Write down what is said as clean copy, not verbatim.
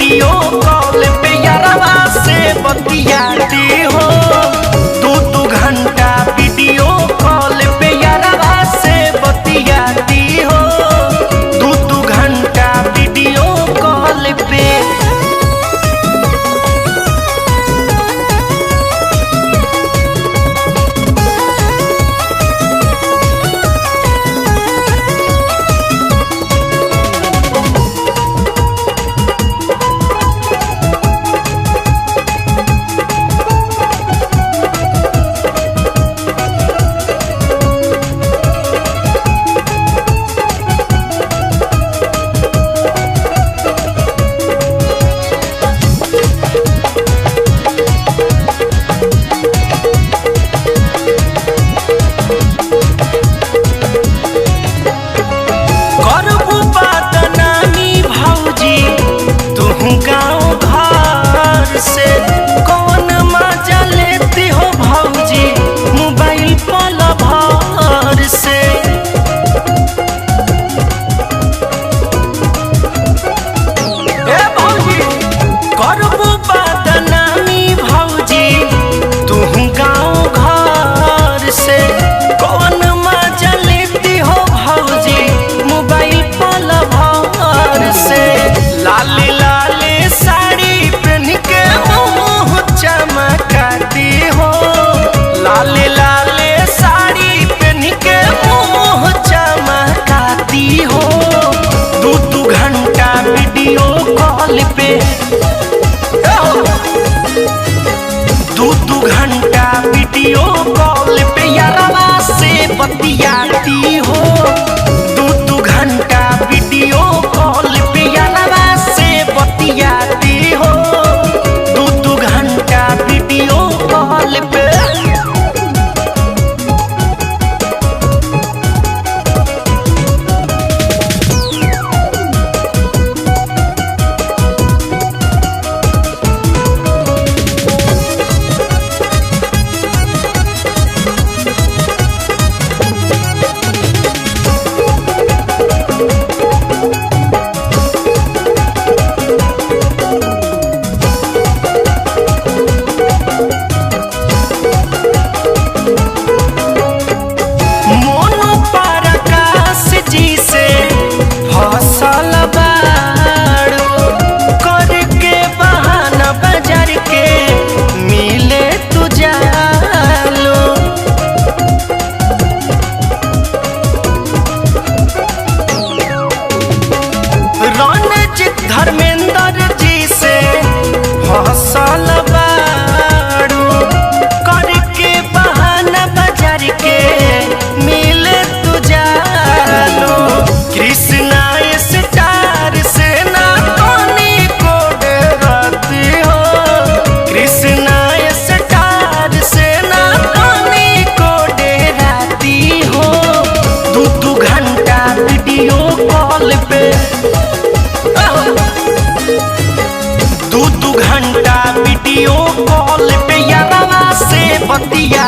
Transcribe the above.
Video call पे यारवा से बतियाती हो। 2-2 घंटा वीडियो कॉल पे यारवा से बतियाती हो। 2-2 घंटा वीडियो कॉल पे। दो घंटा वीडियो कॉल पे यारवा से बतियाती हो। 2-2 घंटा वीडियो कॉल पे यारवा से बतियाती हो। 2-2 घंटा वीडियो कॉल पे। धर्मेंद्र जी से हौसल बाड़ू करके बहाना बाजार के मिले तू जालो। कृष्णा स्टार से ना कोनी को डरती हो। कृष्णा स्टार से ना कोनी को डरती हो। 2-2 घंटा वीडियो कॉल पे। 2-2 घंटा वीडियो कॉल पे यारवा से बतिया